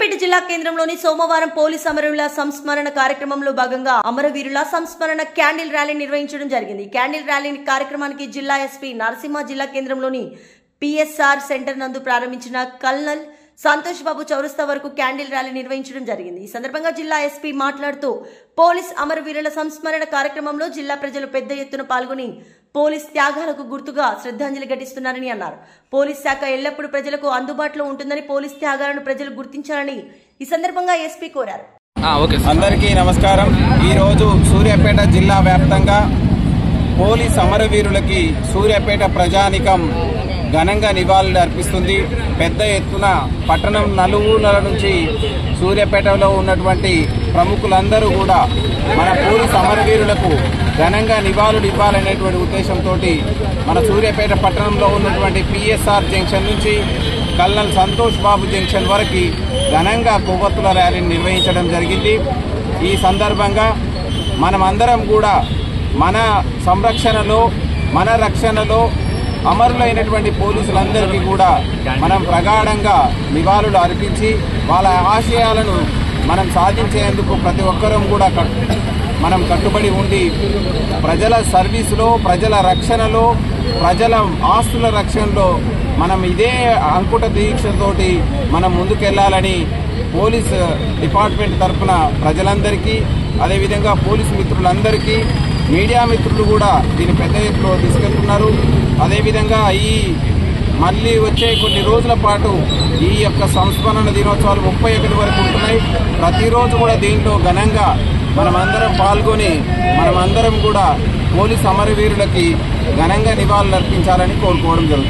సూర్యాపేట జిల్లా కేంద్రంలోని సోమవారం పోలీస్ అమరవీరుల సంస్మరణ కార్యక్రమంలో భాగంగా అమరవీరుల సంస్మరణ క్యాండిల్ ర్యాలీ నిర్వహించడం జరిగింది. క్యాండిల్ ర్యాలీ కార్యక్రమానికి జిల్లా ఎస్పీ నరసింహ జిల్లా కేంద్రంలోని పిఎస్ఆర్ సెంటర్ నందు ప్రారంభించిన కల్నల్ సంతోష్ బాబు చౌరస్తా వరకు క్యాండిల్ ర్యాలీ నిర్వహించడం జరిగింది. ఈ సందర్భంగా జిల్లా ఎస్పీ మాట్లాడుతూ పోలీస్ అమరవీరుల సంస్మరణ కార్యక్రమంలో జిల్లా ప్రజలు పెద్ద ఎత్తున పాల్గొని పోలీస్ త్యాగాలకు గుర్తుగా శ్రద్ధాంజలి ఘటిస్తున్నారని అన్నారు. పోలీస్ శాఖ ఎల్లప్పుడూ ప్రజలకు అందుబాటులో ఉంటుందని, పోలీస్ త్యాగాలను ప్రజలు గుర్తించాలని ఈ సందర్భంగా ఎస్పీ కోరారు. అందరికీ నమస్కారం. ఈరోజు సూర్యాపేట జిల్లా వ్యాప్తంగా పోలీస్ అమరవీరులకి సూర్యాపేట ప్రజానికం ఘనంగా నివాళులు అర్పిస్తుంది. పెద్ద ఎత్తున పట్టణం నలుమూలల నుంచి సూర్యాపేటలో ఉన్నటువంటి ప్రముఖులందరూ కూడా మన పోలీస్ అమరవీరులకు ఘనంగా నివాళులు ఇవ్వాలనేటువంటి ఉద్దేశంతో మన సూర్యాపేట పట్టణంలో ఉన్నటువంటి పిఎస్ఆర్ జంక్షన్ నుంచి కల్నల్ సంతోష్ బాబు జంక్షన్ వరకు ఘనంగా కొవ్వొత్తుల ర్యాలీని నిర్వహించడం జరిగింది. ఈ సందర్భంగా మనమందరం కూడా మన సంరక్షణలో, మన రక్షణలో అమరులైనటువంటి పోలీసులందరికీ కూడా మనం ప్రగాఢంగా నివాళులు అర్పించి వాళ్ళ ఆశయాలను మనం సాధించేందుకు ప్రతి ఒక్కరం కూడా మనం కట్టుబడి ఉండి ప్రజల సర్వీసులో, ప్రజల రక్షణలో, ప్రజల ఆస్తుల రక్షణలో మనం ఇదే అంకుట దీక్షతోటి మనం ముందుకెళ్లాలని పోలీస్ డిపార్ట్మెంట్ తరఫున ప్రజలందరికీ, అదేవిధంగా పోలీసు మిత్రులందరికీ, మీడియా మిత్రులు కూడా దీన్ని పెద్ద ఎత్తులో తీసుకెళ్తున్నారు. అదేవిధంగా ఈ మళ్ళీ వచ్చే కొన్ని రోజుల పాటు ఈ యొక్క సంస్మరణ దినోత్సవాలు 31 వరకు ఉంటున్నాయి. ప్రతిరోజు కూడా దీంట్లో ఘనంగా మనమందరం పాల్గొని మనమందరం కూడా పోలీస్ అమరవీరులకి ఘనంగా నివాళులు అర్పించాలని కోరుకోవడం జరుగుతుంది.